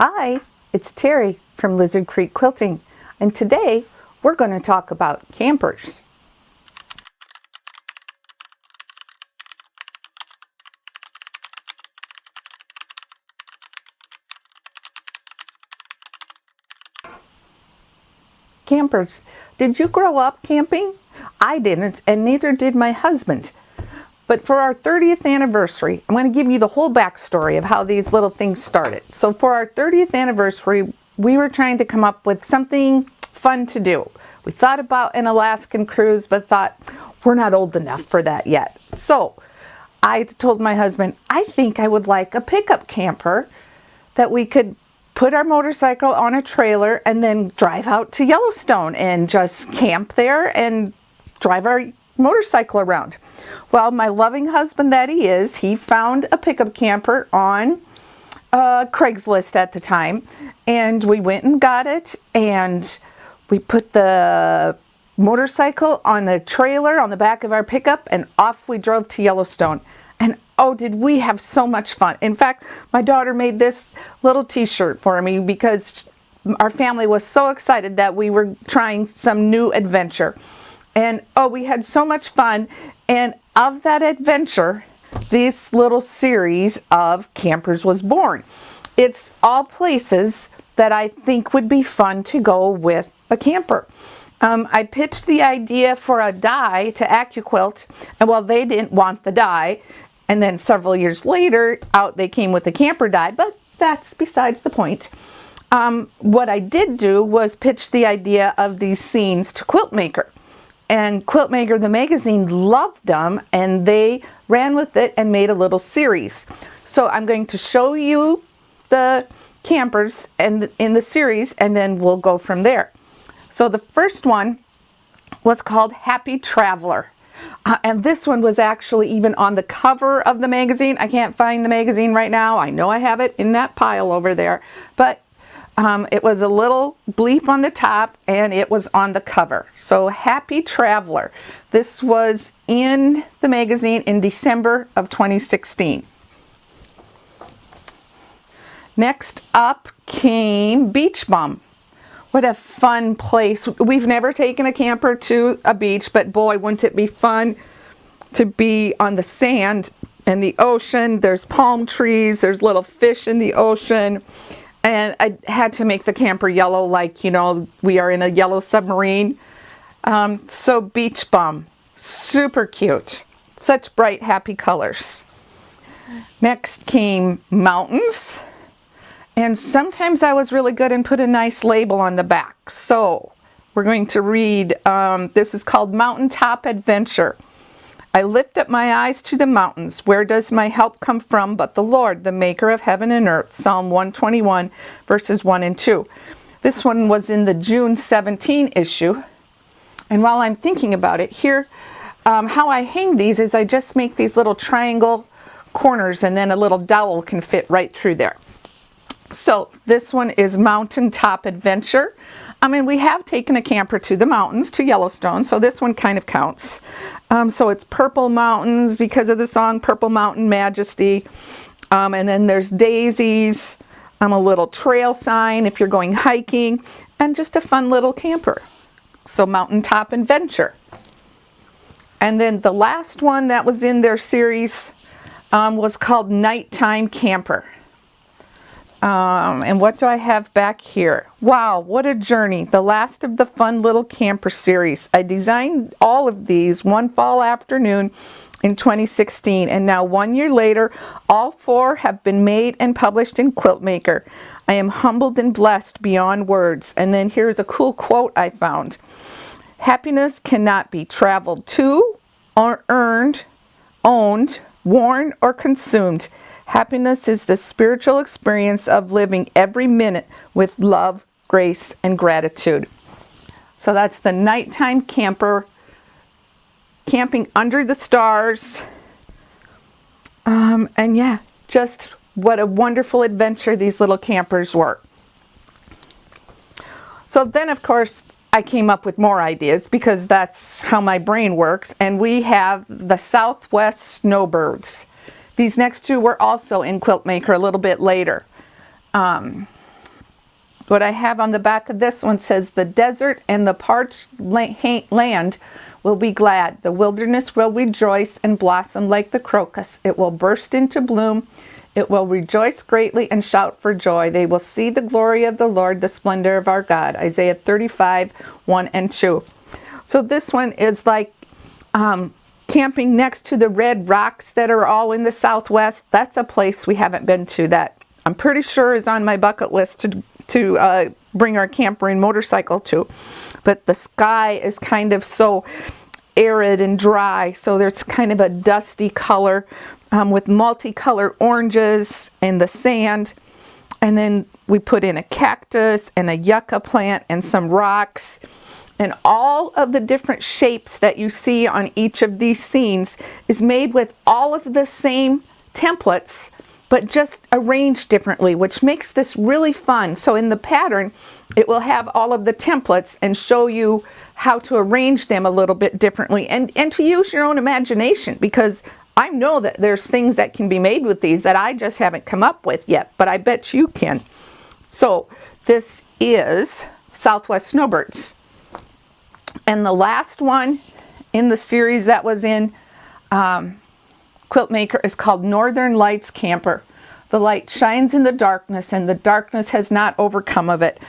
Hi, it's Terry from Lizard Creek Quilting, and today we're going to talk about campers. Campers. Did you grow up camping? I didn't, and neither did my husband. But for our 30th anniversary, I'm going to give you the whole backstory of how these little things started. So for our 30th anniversary, we were trying to come up with something fun to do. We thought about an Alaskan cruise, but thought, we're not old enough for that yet. So I told my husband, I think I would like a pickup camper that we could put our motorcycle on a trailer and then drive out to Yellowstone and just camp there and drive our motorcycle around. Well, my loving husband that he is, he found a pickup camper on Craigslist at the time, and we went and got it, and we put the motorcycle on the trailer on the back of our pickup, and off we drove to Yellowstone. And oh, did we have so much fun. In fact, my daughter made this little t-shirt for me because our family was so excited that we were trying some new adventure. And oh, we had so much fun. And of that adventure, this little series of campers was born. It's all places that I think would be fun to go with a camper. I pitched the idea for a dye to AccuQuilt, and well, they didn't want the dye. And then several years later, out they came with the camper dye, but that's besides the point. What I did do was pitch the idea of these scenes to Quiltmaker. And Quiltmaker, the magazine, loved them, and they ran with it and made a little series. So I'm going to show you the campers and in the series, and then we'll go from there. So the first one was called Happy Traveler. And this one was actually even on the cover of the magazine. I can't find the magazine right now. I know I have it in that pile over there. But it was a little bleep on the top, and it was on the cover. So Happy Traveler. This was in the magazine in December of 2016. Next up came Beach Bum. What a fun place. We've never taken a camper to a beach, but boy, wouldn't it be fun to be on the sand and the ocean. There's palm trees, there's little fish in the ocean. And I had to make the camper yellow, like, you know, we are in a yellow submarine. So Beach Bum, super cute. Such bright, happy colors. Next came Mountains. And sometimes I was really good and put a nice label on the back. So we're going to read, this is called Mountaintop Adventure. I lift up my eyes to the mountains. Where does my help come from but the Lord, the maker of heaven and earth? Psalm 121, verses 1 and 2. This one was in the June 17 issue. And while I'm thinking about it, here, how I hang these is I just make these little triangle corners, and then a little dowel can fit right through there. So this one is Mountaintop Adventure. I mean, we have taken a camper to the mountains, to Yellowstone, so this one kind of counts. So it's Purple Mountains because of the song Purple Mountain Majesty. And then there's daisies, a little trail sign if you're going hiking, and just a fun little camper. So Mountaintop Adventure. And then the last one that was in their series was called Nighttime Camper. And what do I have back here? Wow, what a journey. The last of the fun little camper series. I designed all of these one fall afternoon in 2016, and now 1 year later, all 4 have been made and published in Quiltmaker. I am humbled and blessed beyond words. And then here's a cool quote I found. Happiness cannot be traveled to, or earned, owned, worn, or consumed. Happiness is the spiritual experience of living every minute with love, grace, and gratitude. So that's the nighttime camper, camping under the stars. And yeah, just what a wonderful adventure these little campers were. So then, of course, I came up with more ideas because that's how my brain works. And we have the Southwest Snowbirds. These next two were also in Quiltmaker a little bit later. What I have on the back of this one says, the desert and the parched land will be glad. The wilderness will rejoice and blossom like the crocus. It will burst into bloom. It will rejoice greatly and shout for joy. They will see the glory of the Lord, the splendor of our God. Isaiah 35, 1 and 2. So this one is like camping next to the red rocks that are all in the Southwest. That's a place we haven't been to that I'm pretty sure is on my bucket list to bring our camper and motorcycle to. But the sky is kind of so arid and dry, so there's kind of a dusty color with multicolored oranges and the sand. And then we put in a cactus and a yucca plant and some rocks. And all of the different shapes that you see on each of these scenes is made with all of the same templates, but just arranged differently, which makes this really fun. So in the pattern, it will have all of the templates and show you how to arrange them a little bit differently and to use your own imagination, because I know that there's things that can be made with these that I just haven't come up with yet, but I bet you can. So this is Southwest Snowbirds. And the last one in the series that was in Quilt Maker is called Northern Lights Camper. The light shines in the darkness, and the darkness has not overcome of it.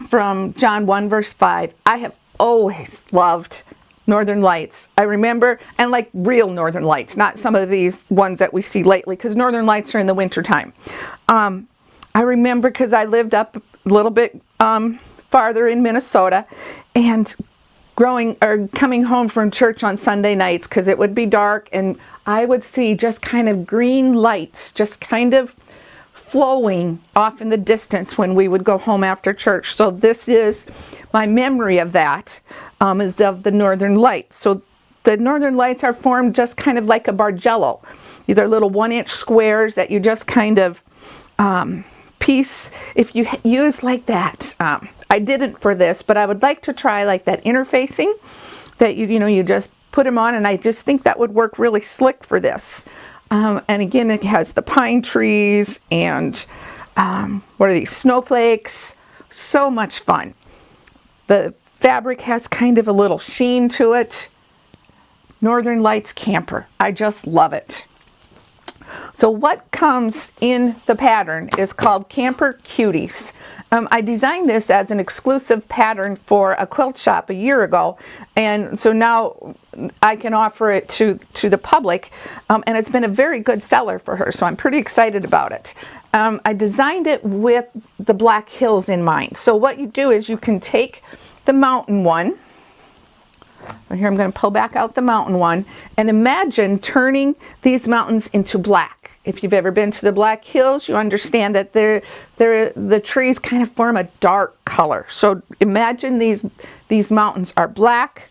From John 1 verse 5, I have always loved Northern Lights. I remember, and like real Northern Lights, not some of these ones that we see lately, because Northern Lights are in the wintertime. I remember because I lived up a little bit farther in Minnesota, and coming home from church on Sunday nights, because it would be dark, and I would see just kind of green lights just kind of flowing off in the distance when we would go home after church. So this is my memory of that, is of the Northern Lights. So the Northern Lights are formed just kind of like a bargello. These are little 1-inch squares that you just kind of piece, if you use like that. I didn't for this, but I would like to try like that interfacing that you just put them on, and I just think that would work really slick for this. And again, it has the pine trees and what are these, snowflakes. So much fun. The fabric has kind of a little sheen to it. Northern Lights Camper. I just love it. So what comes in the pattern is called Camper Cuties. I designed this as an exclusive pattern for a quilt shop a year ago, and so now I can offer it to the public, and it's been a very good seller for her, so I'm pretty excited about it. I designed it with the Black Hills in mind. So what you do is you can take the mountain one. Here I'm going to pull back out the mountain one, and imagine turning these mountains into black. If you've ever been to the Black Hills, you understand that the trees kind of form a dark color. So imagine these mountains are black,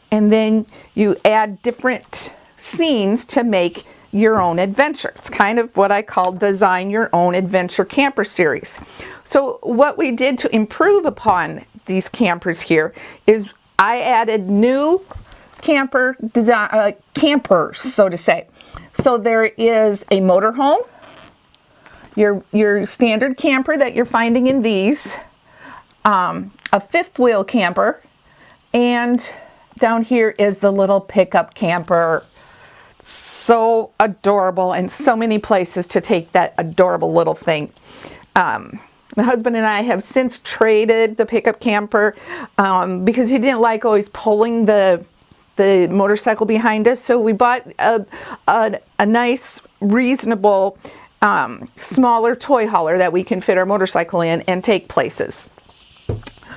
and then you add different scenes to make your own adventure. It's kind of what I call Design Your Own Adventure Camper Series. So what we did to improve upon these campers here is I added new camper design, campers, so to say. So there is a motorhome, your standard camper that you're finding in these, a fifth wheel camper, and down here is the little pickup camper. So adorable, and so many places to take that adorable little thing. My husband and I have since traded the pickup camper because he didn't like always pulling the motorcycle behind us. So we bought a nice, reasonable, smaller toy hauler that we can fit our motorcycle in and take places.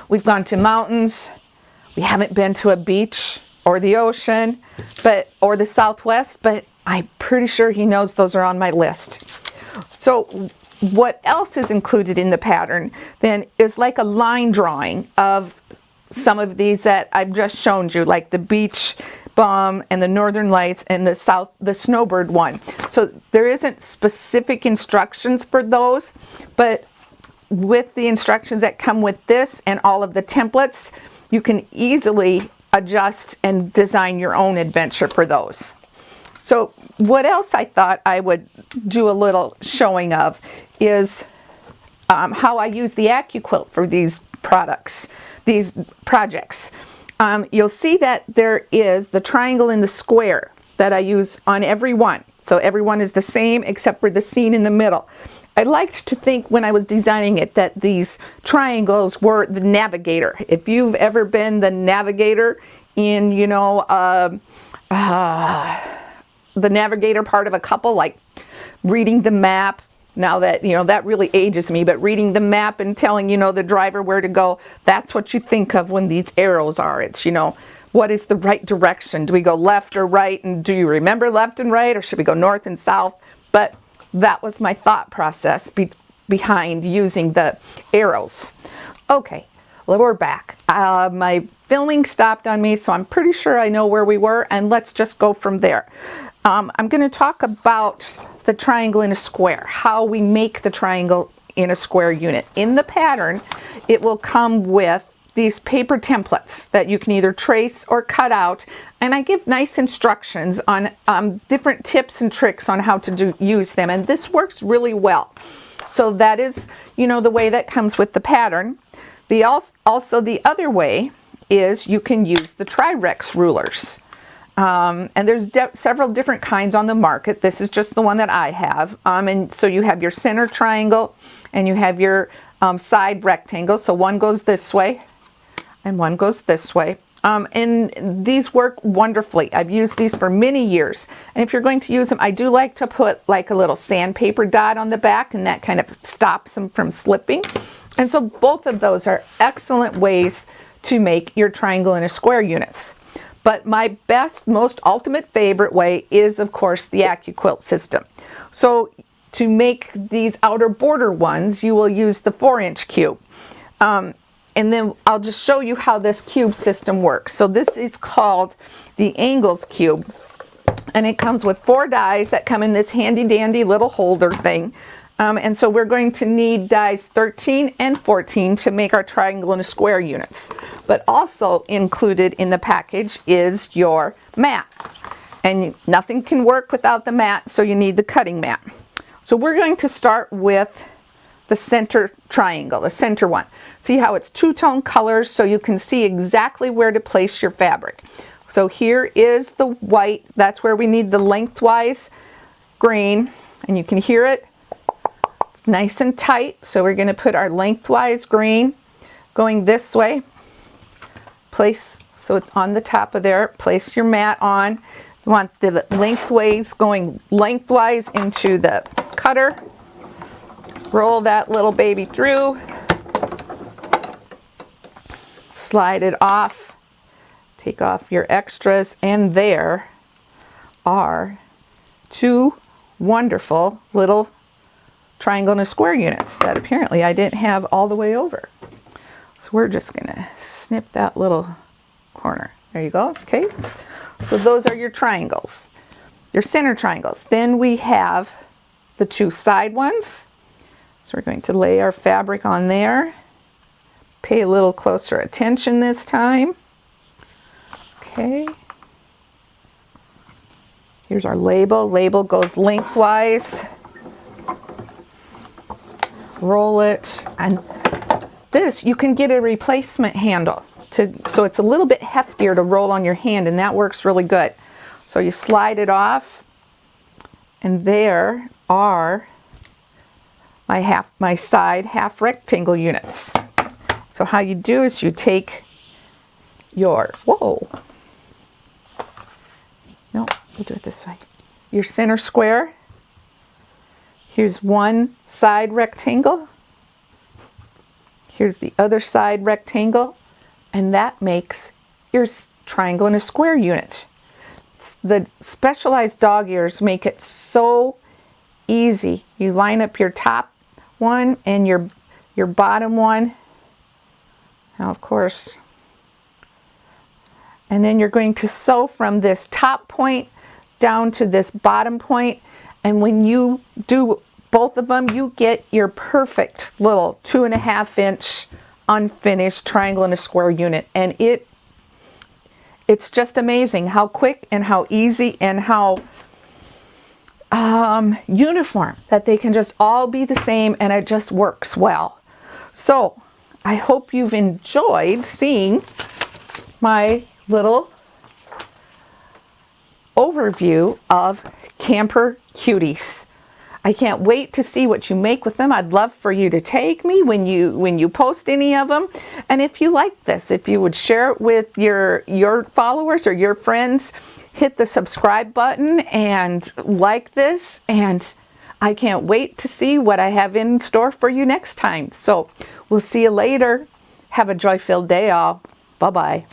We've gone to mountains. We haven't been to a beach or the ocean, or the Southwest, but I'm pretty sure he knows those are on my list. So what else is included in the pattern then is like a line drawing of some of these that I've just shown you, like the beach bum and the Northern Lights and the snowbird one. So there isn't specific instructions for those, but with the instructions that come with this and all of the templates, you can easily adjust and design your own adventure for those. So what else I thought I would do a little showing of is how I use the AccuQuilt for these projects. You'll see that there is the triangle and the square that I use on every one. So every one is the same except for the scene in the middle. I liked to think when I was designing it that these triangles were the navigator. If you've ever been the navigator in, you know, the navigator part of a couple, like reading the map. Now that, you know, that really ages me, but reading the map and telling, you know, the driver where to go, that's what you think of when these arrows are. It's, you know, what is the right direction? Do we go left or right? And do you remember left and right, or should we go north and south? But that was my thought process behind using the arrows. Okay, well, we're back. My filming stopped on me, so I'm pretty sure I know where we were, and let's just go from there. I'm going to talk about the triangle in a square, how we make the triangle in a square unit. In the pattern, it will come with these paper templates that you can either trace or cut out, and I give nice instructions on different tips and tricks on how to use them, and this works really well. So that is, you know, the way that comes with the pattern. Also the other way is you can use the Tri-Rex rulers. And there's several different kinds on the market. This is just the one that I have. And so you have your center triangle and you have your side rectangle. So one goes this way and one goes this way. And these work wonderfully. I've used these for many years. And if you're going to use them, I do like to put like a little sandpaper dot on the back, and that kind of stops them from slipping. And so both of those are excellent ways to make your triangle in a square units. But my best, most ultimate favorite way is, of course, the AccuQuilt system. So to make these outer border ones, you will use the 4-inch cube. And then I'll just show you how this cube system works. So this is called the Angles cube. And it comes with 4 dies that come in this handy dandy little holder thing. And so we're going to need dies 13 and 14 to make our triangle and a square units. But also included in the package is your mat. And nothing can work without the mat, so you need the cutting mat. So we're going to start with the center triangle, the center one. See how it's two-tone colors, so you can see exactly where to place your fabric. So here is the white. That's where we need the lengthwise grain, and you can hear it. Nice and tight, so we're going to put our lengthwise grain going this way. Place, so it's on the top of there. Place your mat on. You want the lengthways going lengthwise into the cutter. Roll that little baby through. Slide it off. Take off your extras, and there are 2 wonderful little triangle and a square units that apparently I didn't have all the way over. So we're just gonna snip that little corner. There you go. Okay, so those are your triangles, your center triangles. Then we have the 2 side ones. So we're going to lay our fabric on there. Pay a little closer attention this time. Okay. Here's our label. Label goes lengthwise. Roll it, and this you can get a replacement handle so it's a little bit heftier to roll on your hand, and that works really good. So you slide it off, and there are my side half rectangle units. So how you do is you take your we'll do it this way. Your center square. Here's one side rectangle. Here's the other side rectangle. And that makes your triangle and a square unit. The specialized dog ears make it so easy. You line up your top one and your bottom one. Now, of course. And then you're going to sew from this top point down to this bottom point. And when you do both of them, you get your perfect little 2.5-inch unfinished triangle and a square unit. And it's just amazing how quick and how easy and how uniform, that they can just all be the same and it just works well. So I hope you've enjoyed seeing my little overview of Camper Cuties. I can't wait to see what you make with them. I'd love for you to tag me when you post any of them. And if you like this, if you would share it with your followers or your friends, hit the subscribe button and like this. And I can't wait to see what I have in store for you next time. So we'll see you later. Have a joy-filled day, all. Bye-bye.